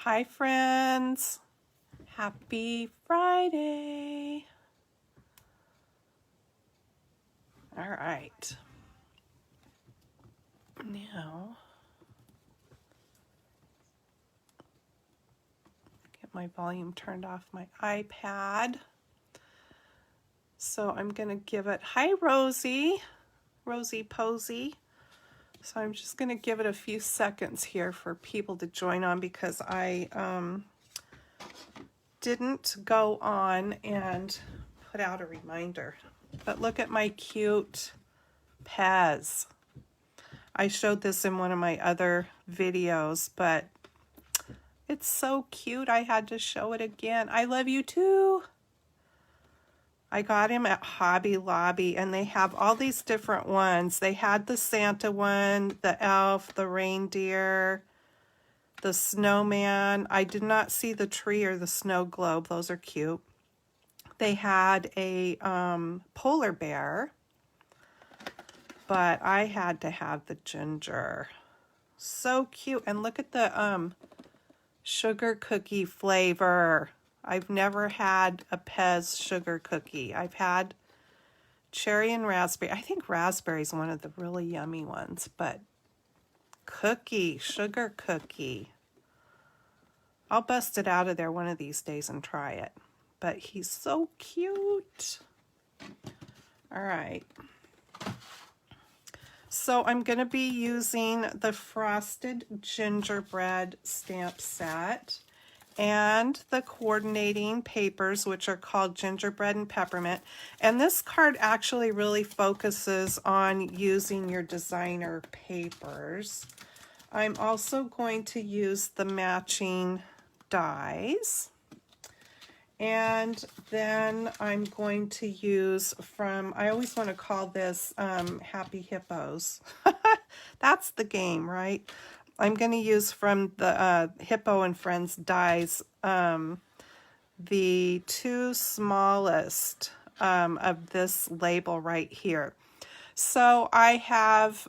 Hi friends, happy Friday. All right, now get my volume turned off my iPad. So I'm gonna give it, hi Rosie Posey. So I'm just gonna give it a few seconds here for people to join on because I didn't go on and put out a reminder. But look at my cute Pez. I showed this in one of my other videos, but it's so cute. I had to show it again. I love you too. I got him at Hobby Lobby, and they have all these different ones. They had the Santa one, the elf, the reindeer, the snowman. I did not see the tree or the snow globe. Those are cute. They had a polar bear, but I had to have the ginger. So cute. And look at the sugar cookie flavor. I've never had a Pez sugar cookie. I've had cherry and raspberry. I think raspberry is one of the really yummy ones, but cookie, sugar cookie. I'll bust it out of there one of these days and try it. But he's so cute. All right. So I'm going to be using the Frosted Gingerbread stamp set and the coordinating papers, which are called Gingerbread and Peppermint. And this card actually really focuses on using your designer papers. I'm also going to use the matching dies. And then I'm going to use from, I always want to call this Happy Hippos. That's the game, right? I'm going to use from the Hippo and Friends dies the two smallest of this label right here. So I have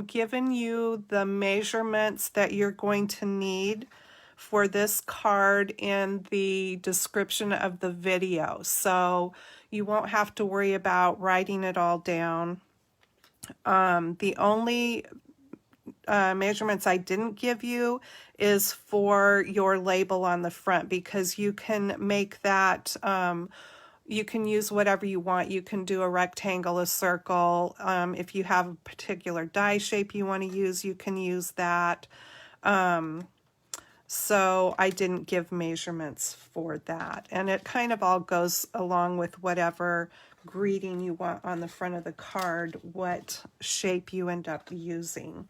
given you the measurements that you're going to need for this card in the description of the video. So you won't have to worry about writing it all down. The only measurements I didn't give you is for your label on the front, because you can make that, you can use whatever you want. You can do a rectangle, a circle. If you have a particular die shape you want to use, you can use that. So I didn't give measurements for that. And it kind of all goes along with whatever greeting you want on the front of the card, what shape you end up using.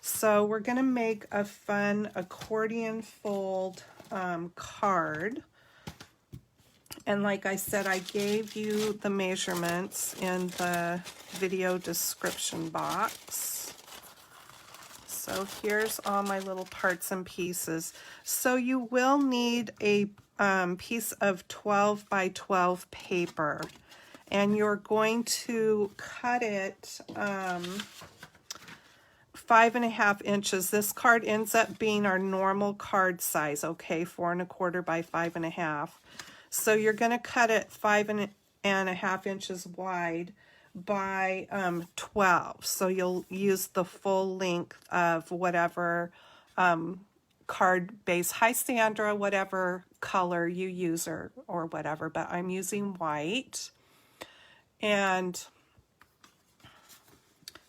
So we're going to make a fun accordion fold card. And like I said, I gave you the measurements in the video description box. So here's all my little parts and pieces. So you will need a piece of 12 by 12 paper, and you're going to cut it 5.5 inches. This card ends up being our normal card size, okay, 4 1/4 by 5.5. So you're going to cut it 5.5 inches wide by 12. So you'll use the full length of whatever card base. Hi Sandra, whatever color you use or whatever, but I'm using white. And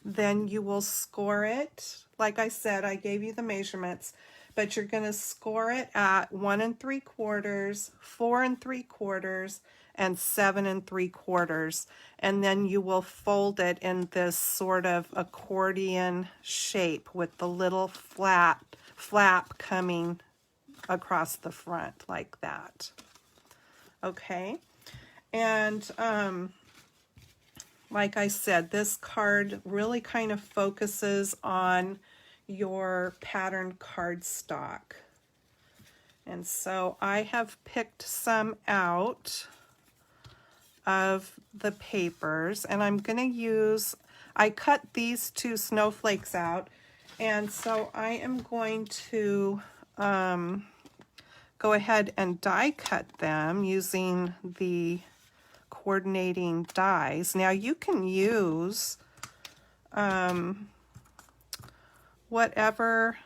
then you will score it. Like I said, I gave you the measurements, but you're going to score it at 1 3/4, 4 3/4, and 7 3/4, and then you will fold it in this sort of accordion shape with the little flap coming across the front like that. Okay, and like I said, this card really kind of focuses on your patterned cardstock. And so I have picked some out of the papers, and I'm going to use, I cut these two snowflakes out, and so I am going to go ahead and die cut them using the coordinating dies. Now you can use whatever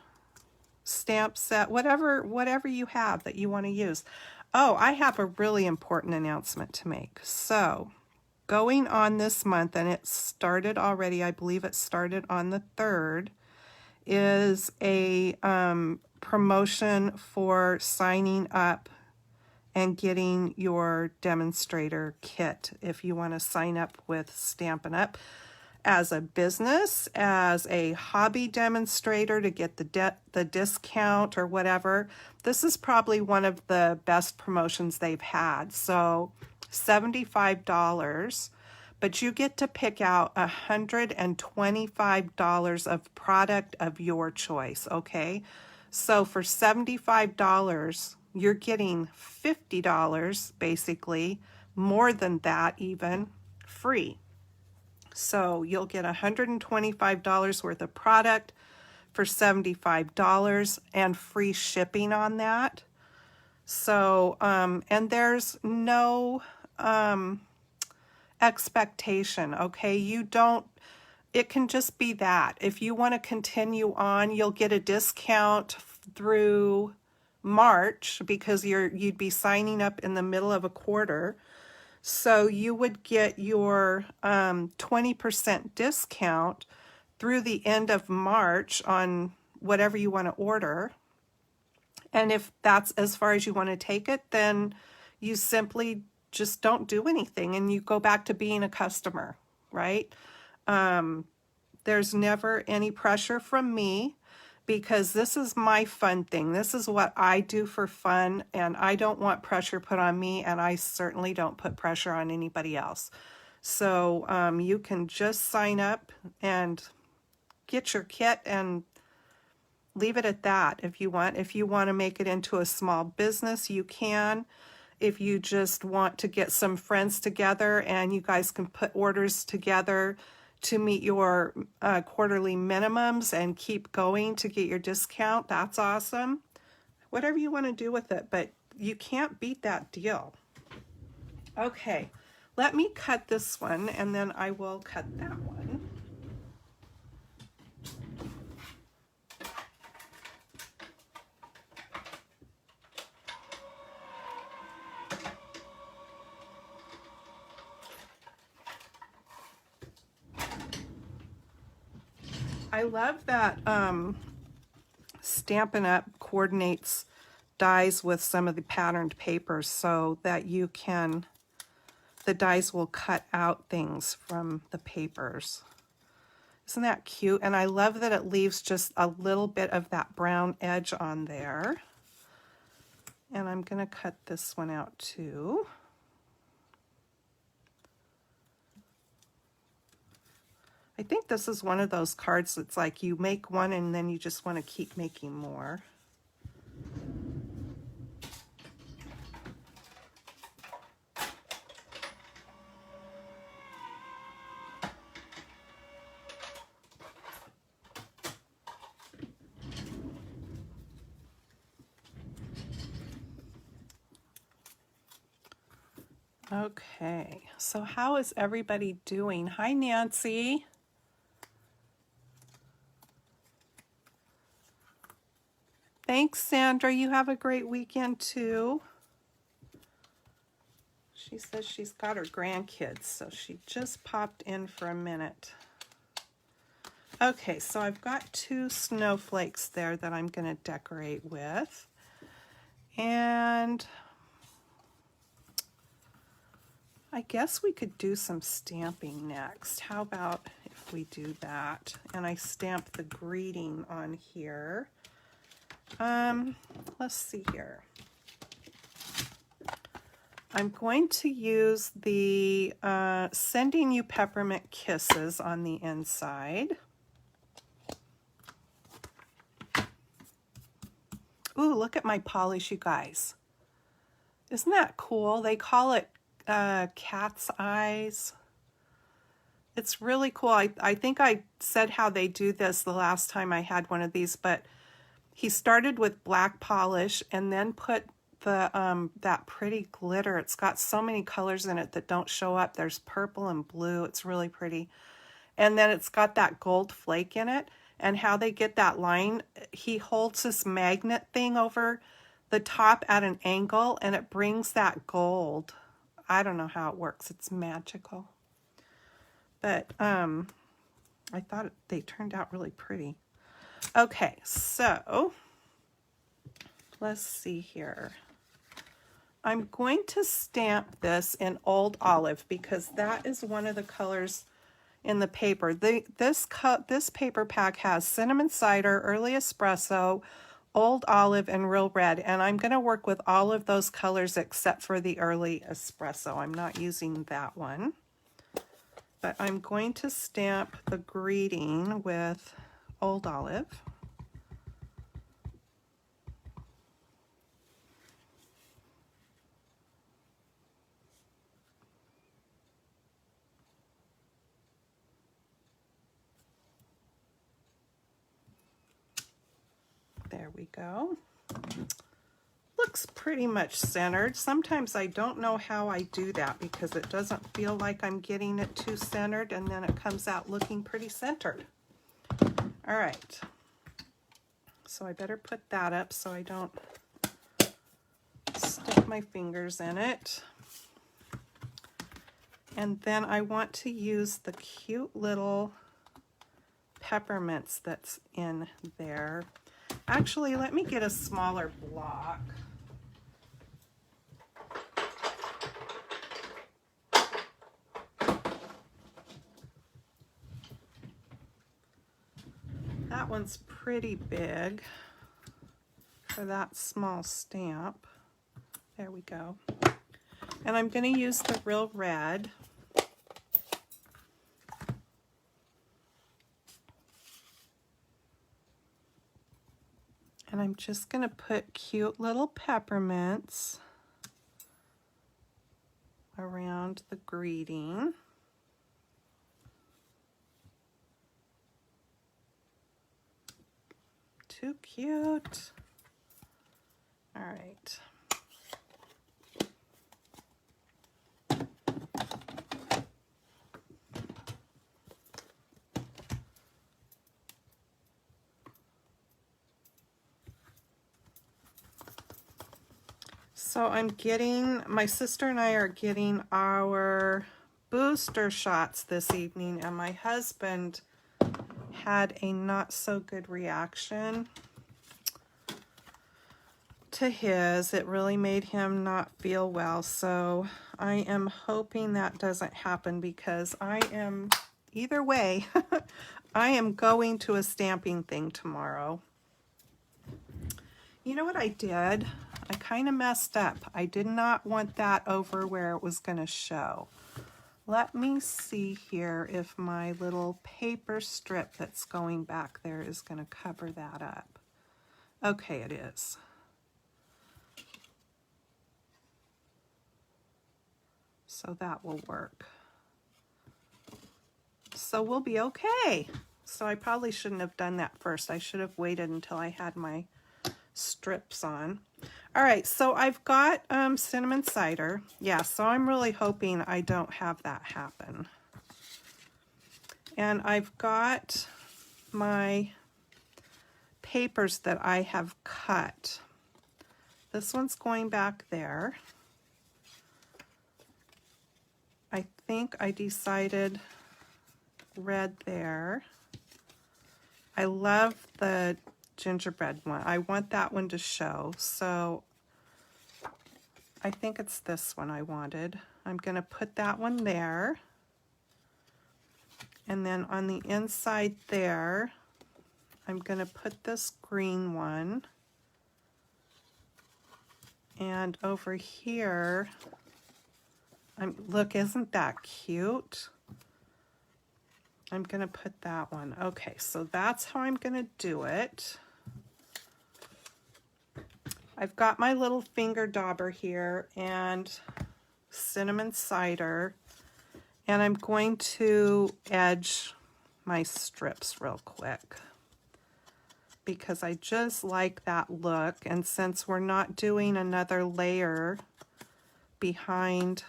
stamp set, whatever you have that you want to use. Oh, I have a really important announcement to make. So going on this month, and it started already, I believe it started on the 3rd, is a promotion for signing up and getting your demonstrator kit. If you want to sign up with Stampin' Up! As a business, as a hobby demonstrator to get the discount or whatever, this is probably one of the best promotions they've had. So $75, but you get to pick out $125 of product of your choice, okay? So for $75, you're getting $50, basically, more than that even, free. So you'll get $125 worth of product for $75 and free shipping on that. So, and there's no expectation, okay? It can just be that. If you want to continue on, you'll get a discount through March because you'd be signing up in the middle of a quarter. So you would get your 20% discount through the end of March on whatever you want to order. And if that's as far as you want to take it, then you simply just don't do anything and you go back to being a customer, right? There's never any pressure from me, because this is my fun thing. This is what I do for fun, and I don't want pressure put on me, and I certainly don't put pressure on anybody else. So you can just sign up and get your kit and leave it at that if you want. If you want to make it into a small business, you can. If you just want to get some friends together and you guys can put orders together to meet your quarterly minimums and keep going to get your discount, that's awesome. Whatever you want to do with it, but you can't beat that deal. Okay, let me cut this one and then I will cut that one. I love that Stampin' Up! Coordinates dies with some of the patterned papers so that the dies will cut out things from the papers. Isn't that cute? And I love that it leaves just a little bit of that brown edge on there. And I'm going to cut this one out too. I think this is one of those cards that's like you make one and then you just want to keep making more. Okay, so how is everybody doing? Hi, Nancy. Thanks, Sandra. You have a great weekend, too. She says she's got her grandkids, so she just popped in for a minute. Okay, so I've got 2 snowflakes there that I'm going to decorate with. And I guess we could do some stamping next. How about if we do that? And I stamp the greeting on here. Let's see here. I'm going to use the Sending You Peppermint Kisses on the inside. Ooh, look at my polish, you guys. Isn't that cool? They call it cat's eyes. It's really cool. I think I said how they do this the last time I had one of these, but he started with black polish and then put the that pretty glitter. It's got so many colors in it that don't show up. There's purple and blue. It's really pretty. And then it's got that gold flake in it. And how they get that line, he holds this magnet thing over the top at an angle, and it brings that gold. I don't know how it works. It's magical. But I thought they turned out really pretty. Okay, so let's see here. I'm going to stamp this in Old Olive because that is one of the colors in the paper. This paper pack has cinnamon cider, early espresso, Old Olive, and real red. And I'm going to work with all of those colors except for the early espresso. I'm not using that one. But I'm going to stamp the greeting with Old Olive. There we go. Looks pretty much centered. Sometimes I don't know how I do that because it doesn't feel like I'm getting it too centered, and then it comes out looking pretty centered. All right. So I better put that up so I don't stick my fingers in it. And then I want to use the cute little peppermints that's in there. Actually, let me get a smaller block. That one's pretty big for that small stamp. There we go. And I'm going to use the real red. And I'm just going to put cute little peppermints around the greeting. Too cute. All right. So my sister and I are getting our booster shots this evening, and my husband had a not so good reaction to his. It really made him not feel well. So I am hoping that doesn't happen because either way, I am going to a stamping thing tomorrow. You know what I did? I kind of messed up. I did not want that over where it was going to show. Let me see here if my little paper strip that's going back there is going to cover that up. Okay, it is. So that will work. So we'll be okay. So I probably shouldn't have done that first. I should have waited until I had my strips on. All right, so I've got cinnamon cider. Yeah, so I'm really hoping I don't have that happen. And I've got my papers that I have cut. This one's going back there. I think I decided red there. I love the gingerbread one. I want that one to show, so I think it's this one I wanted. I'm going to put that one there, and then on the inside there I'm going to put this green one, and over here look, isn't that cute? I'm going to put that one. Okay, so that's how I'm going to do it. I've got my little finger dauber here and cinnamon cider, and I'm going to edge my strips real quick. because I just like that look. And since we're not doing another layer behind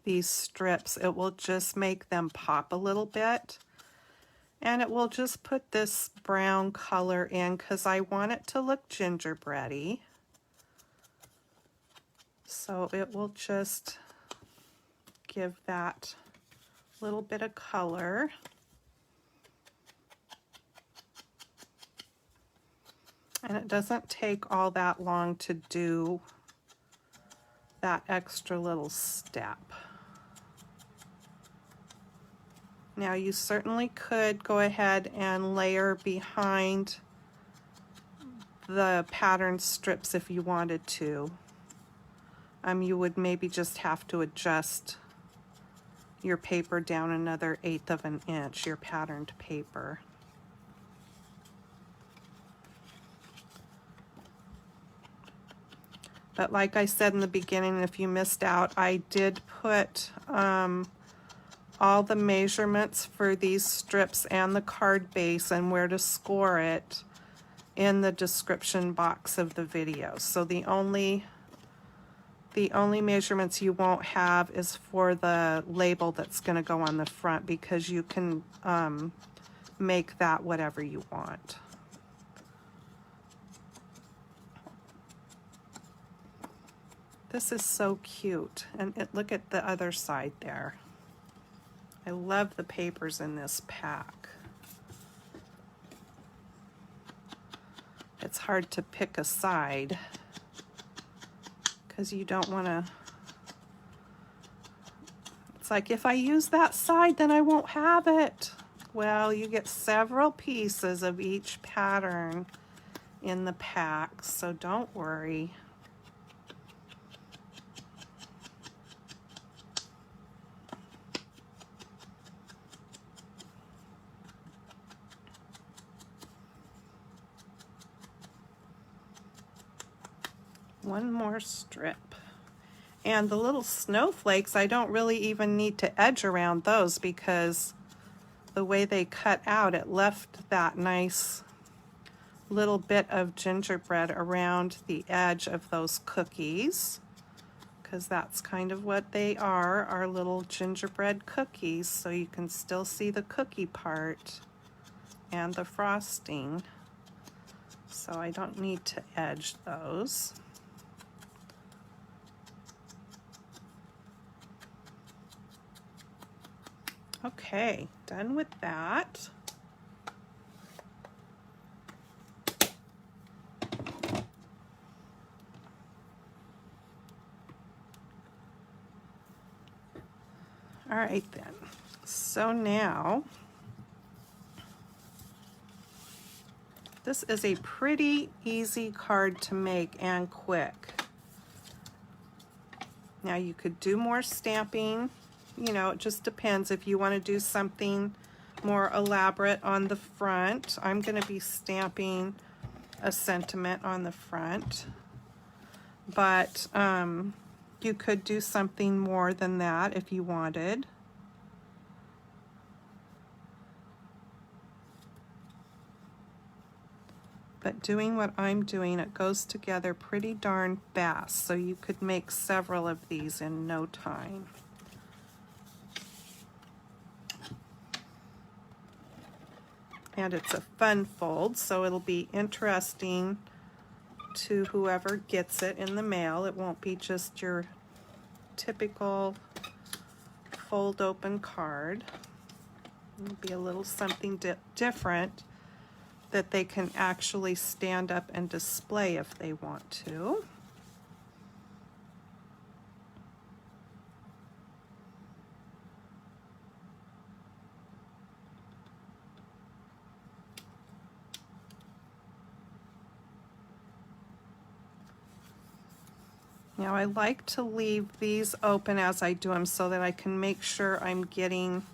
these strips, it will just make them pop a little bit. And it will just put this brown color in because I want it to look gingerbready. So it will just give that little bit of color. And it doesn't take all that long to do that extra little step. Now you certainly could go ahead and layer behind the pattern strips if you wanted to. You would maybe just have to adjust your paper down another 1/8 of an inch, your patterned paper. But like I said in the beginning, if you missed out, I did put all the measurements for these strips and the card base and where to score it in the description box of the video. So the only measurements you won't have is for the label that's going to go on the front, because you can make that whatever you want. This is so cute, and look at the other side there. I love the papers in this pack. It's hard to pick a side because you don't want to. It's like, if I use that side, then I won't have it. Well, you get several pieces of each pattern in the pack, so don't worry. One more strip. And the little snowflakes, I don't really even need to edge around those, because the way they cut out, it left that nice little bit of gingerbread around the edge of those cookies, because that's kind of what they are, our little gingerbread cookies. So you can still see the cookie part and the frosting. So I don't need to edge those. Okay, done with that. All right then, so now this is a pretty easy card to make and quick. Now you could do more stamping. You know, it just depends if you want to do something more elaborate on the front. I'm going to be stamping a sentiment on the front, but you could do something more than that if you wanted. But doing what I'm doing, it goes together pretty darn fast, so you could make several of these in no time. And it's a fun fold, so it'll be interesting to whoever gets it in the mail. It won't be just your typical fold open card. It'll be a little something different that they can actually stand up and display if they want to. Now I like to leave these open as I do them so that I can make sure I'm getting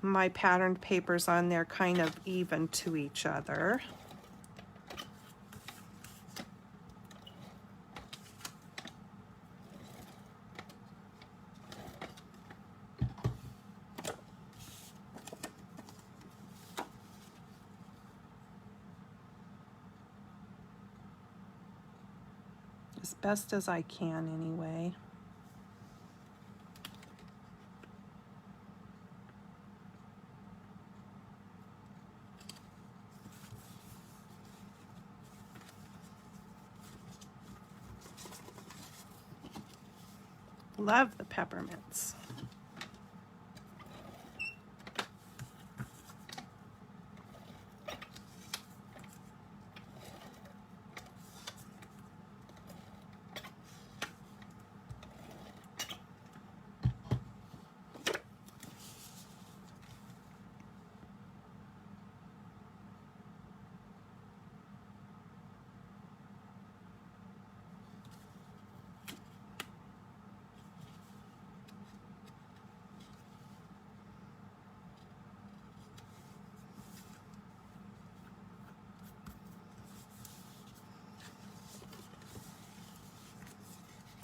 my patterned papers on there kind of even to each other. as best as I can anyway. Love the peppermints.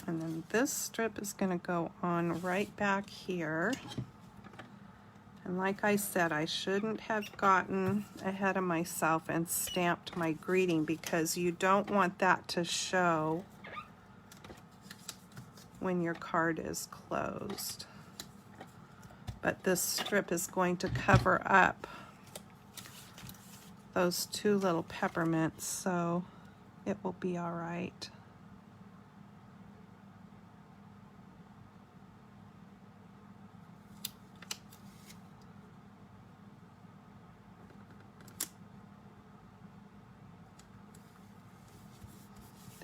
And then this strip is going to go on right back here. And like I said, I shouldn't have gotten ahead of myself and stamped my greeting, because you don't want that to show when your card is closed. But this strip is going to cover up those two little peppermints, so it will be all right.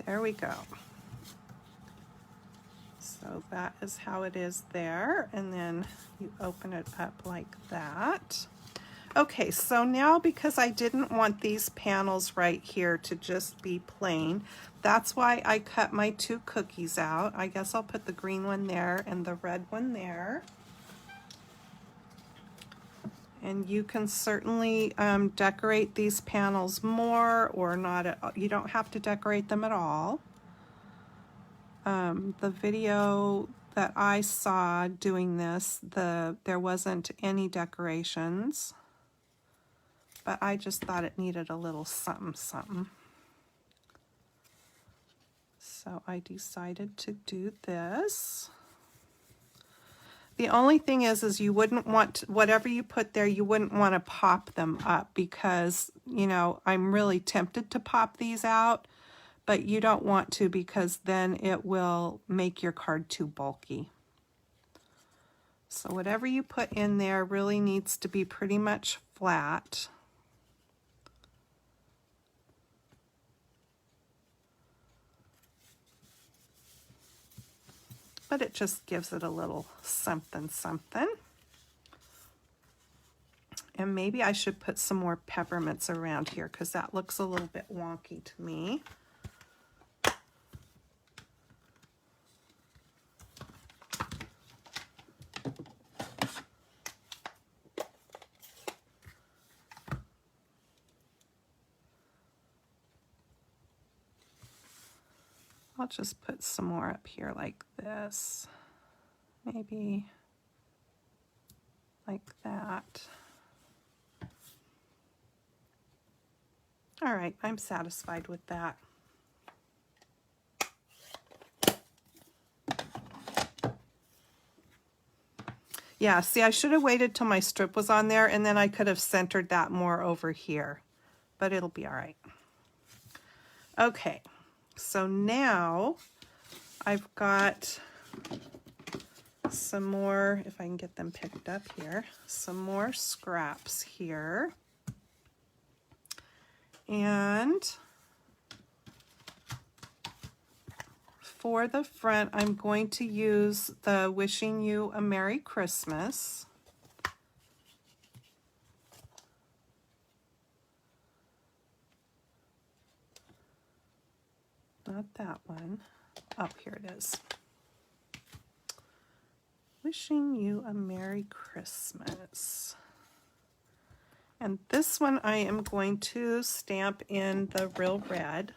There we go. So that is how it is there, and then you open it up like that. Okay, so now, because I didn't want these panels right here to just be plain, that's why I cut my two cookies out. I guess I'll put the green one there and the red one there. And you can certainly decorate these panels more or not. You don't have to decorate them at all. The video that I saw doing this, there wasn't any decorations, but I just thought it needed a little something something. So I decided to do this. The only thing is you wouldn't want to, whatever you put there, you wouldn't want to pop them up, because, you know, I'm really tempted to pop these out, but you don't want to, because then it will make your card too bulky. So whatever you put in there really needs to be pretty much flat. But it just gives it a little something something. And maybe I should put some more peppermints around here, because that looks a little bit wonky to me. I'll just put some more up here like this. Maybe like that. All right, I'm satisfied with that. Yeah, see, I should have waited till my strip was on there, and then I could have centered that more over here, but it'll be all right. Okay, so now I've got some more, if I can get them picked up here, some more scraps here. And for the front, I'm going to use the Wishing You a Merry Christmas. Not that one. Oh, here it is. Wishing You a Merry Christmas. And this one I am going to stamp in the real red.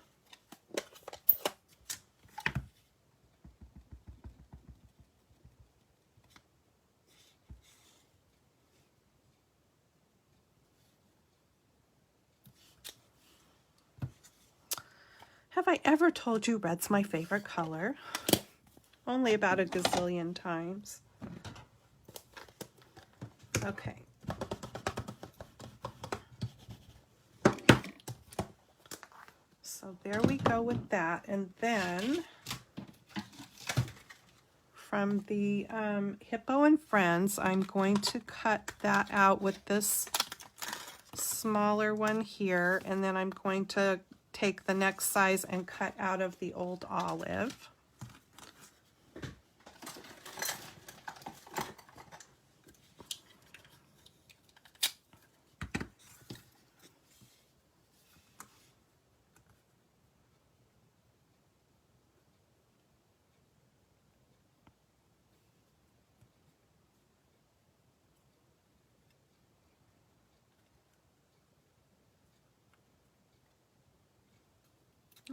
Have I ever told you red's my favorite color? Only about a gazillion times. Okay. So there we go with that. And then from the Hippo and Friends, I'm going to cut that out with this smaller one here, and then I'm going to take the next size and cut out of the old olive.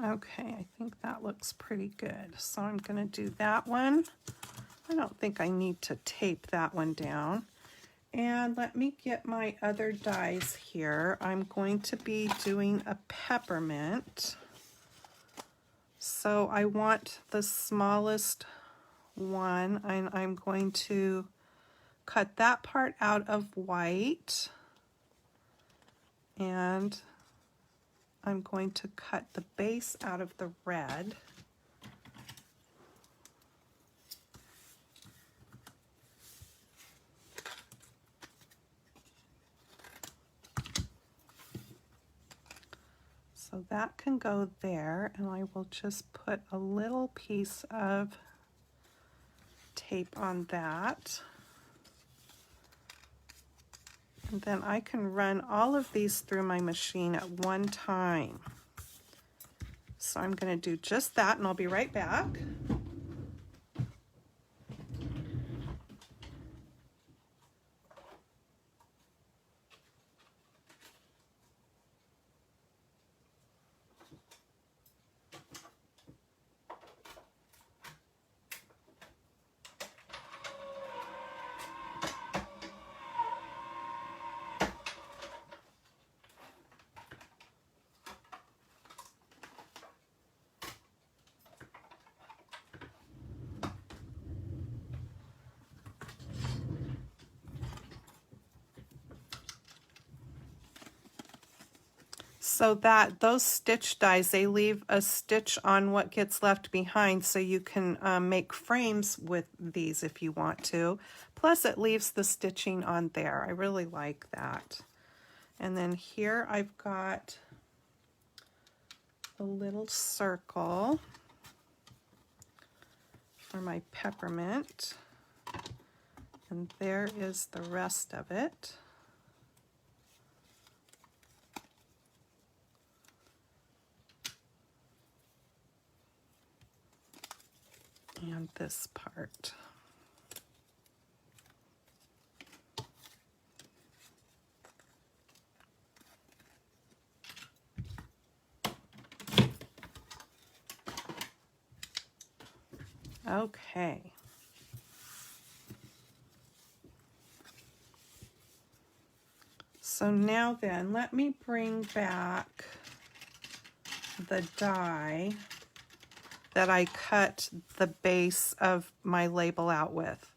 Okay, I think that looks pretty good. So I'm going to do that one. I don't think I need to tape that one down. And let me get my other dies here. I'm going to be doing a peppermint. So I want the smallest one, and I'm going to cut that part out of white. And I'm going to cut the base out of the red. So that can go there, and I will just put a little piece of tape on that. And then I can run all of these through my machine at one time. So I'm going to do just that, and I'll be right back. So that those stitch dies, they leave a stitch on what gets left behind, so you can make frames with these if you want to. Plus it leaves the stitching on there. I really like that. And then here I've got a little circle for my peppermint. And there is the rest of it. And this part. Okay. So now then, let me bring back the die that I cut the base of my label out with,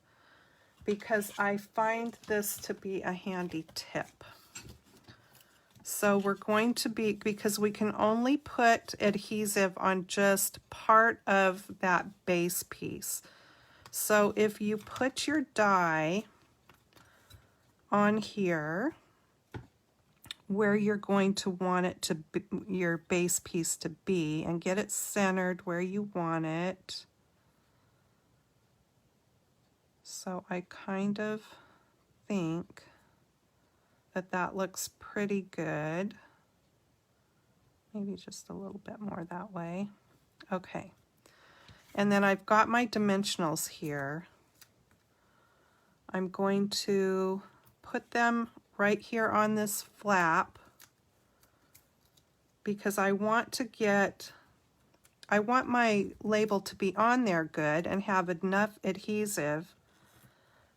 because I find this to be a handy tip. So we're going to be, because we can only put adhesive on just part of that base piece. So if you put your die on here where you're going to want it to be, your base piece to be, and get it centered where you want it. So I kind of think that that looks pretty good. Maybe just a little bit more that way. Okay. And then I've got my dimensionals here. I'm going to put them right here on this flap, because I want my label to be on there good and have enough adhesive,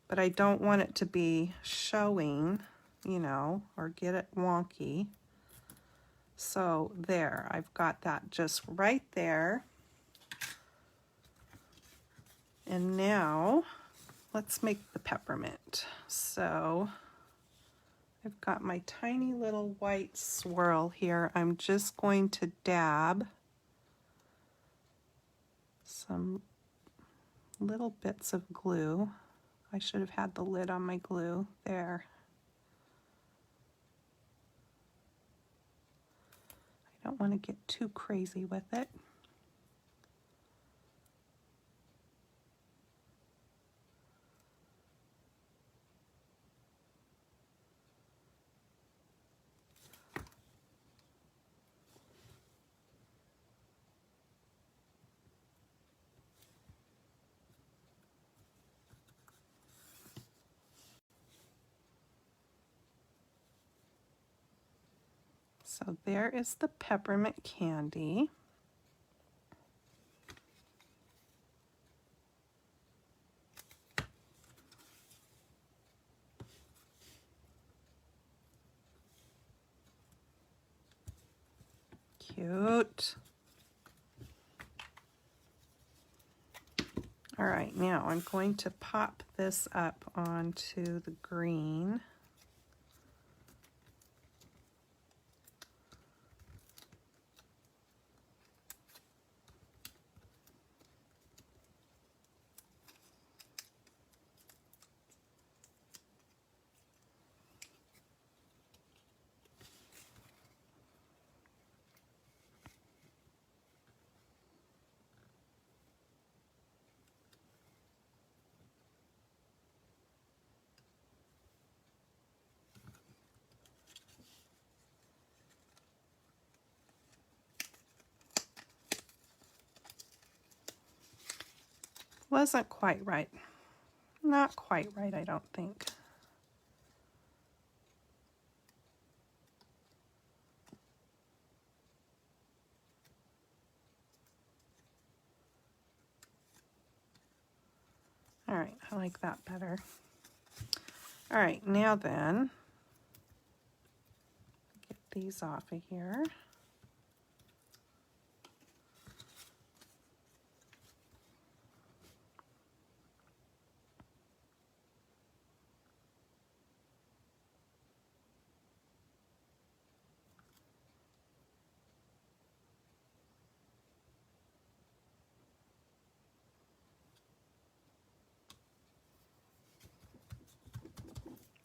but I don't want it to be showing, you know, or get it wonky. So there, I've got that just right there. And now let's make the peppermint. So I've got my tiny little white swirl here. I'm just going to dab some little bits of glue. I should have had the lid on my glue there. I don't want to get too crazy with it. So there is the peppermint candy. Cute. All right, now I'm going to pop this up onto the green. Wasn't quite right. Not quite right, I don't think. All right, I like that better. All right, now then, get these off of here.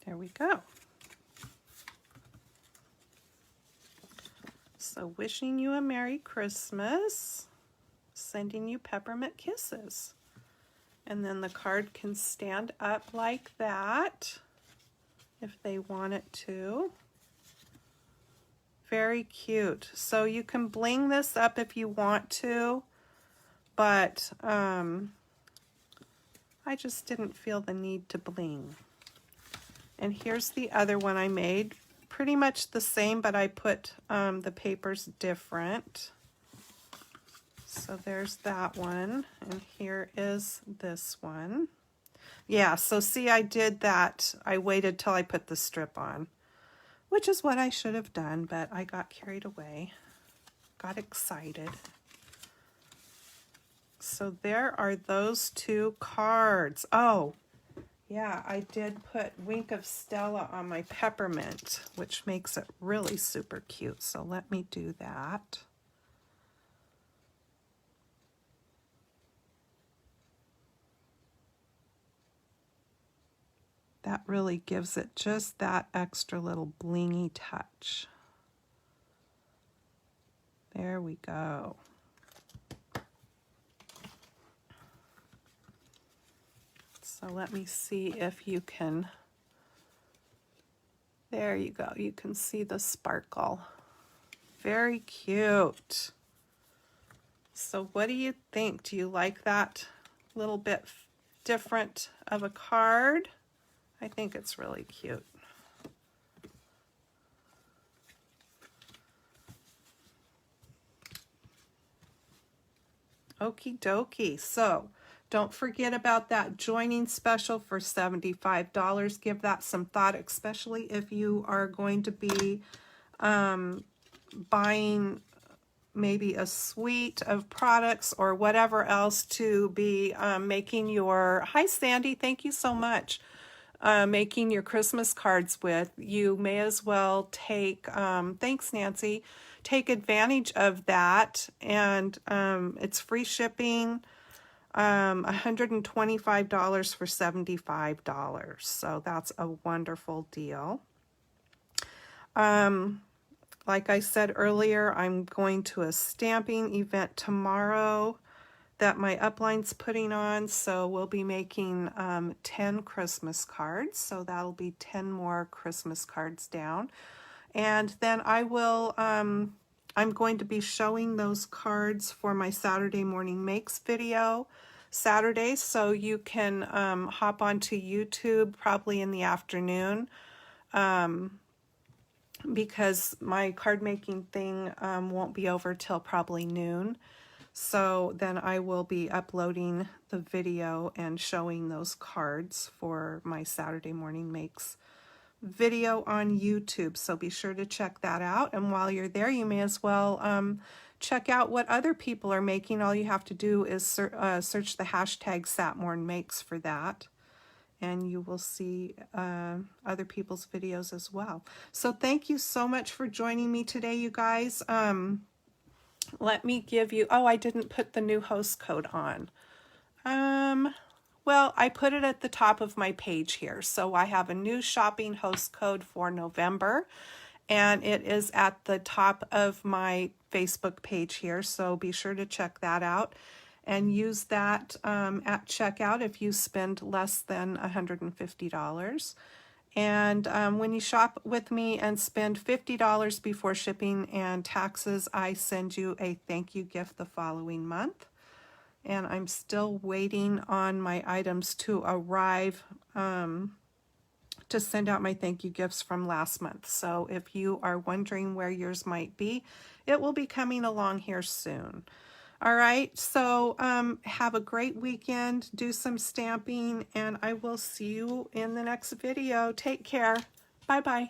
There we go. So wishing you a Merry Christmas, sending you peppermint kisses. And then the card can stand up like that if they want it to. Very cute. So you can bling this up if you want to, but I just didn't feel the need to bling. And here's the other one I made. Pretty much the same, but I put the papers different. So there's that one, and here is this one. Yeah, so see, I did that. I waited till I put the strip on, which is what I should have done, but I got carried away, got excited. So there are those two cards. Oh, yeah, I did put Wink of Stella on my peppermint, which makes it really super cute. So let me do that. That really gives it just that extra little blingy touch. There we go. So let me see if you can, there you go, you can see the sparkle. Very cute. So what do you think? Do you like that little bit different of a card? I think it's really cute. Okie dokie. So don't forget about that joining special for $75. Give that some thought, especially if you are going to be buying maybe a suite of products or whatever else to be making your, hi Sandy, thank you so much, making your Christmas cards with, you may as well take, thanks Nancy, take advantage of that. And it's free shipping, $125 for $75. So that's a wonderful deal. Like I said earlier, I'm going to a stamping event tomorrow that my upline's putting on, so we'll be making 10 Christmas cards, so that'll be 10 more Christmas cards down. And then I will, I'm going to be showing those cards for my Saturday Morning Makes video Saturday, so you can hop onto YouTube probably in the afternoon, because my card making thing won't be over till probably noon. So then I will be uploading the video and showing those cards for my Saturday Morning Makes video on YouTube. So be sure to check that out. And while you're there, you may as well check out what other people are making. All you have to do is search the hashtag SatMornMakes for that, and you will see other people's videos as well. So thank you so much for joining me today, you guys. Let me give you, oh, I didn't put the new host code on. Well, I put it at the top of my page here. So I have a new shopping host code for November, and it is at the top of my Facebook page here. So be sure to check that out and use that at checkout if you spend less than $150. And when you shop with me and spend $50 before shipping and taxes, I send you a thank you gift the following month. And I'm still waiting on my items to arrive to send out my thank you gifts from last month. So if you are wondering where yours might be, it will be coming along here soon. All right, so have a great weekend, do some stamping, and I will see you in the next video. Take care. Bye-bye.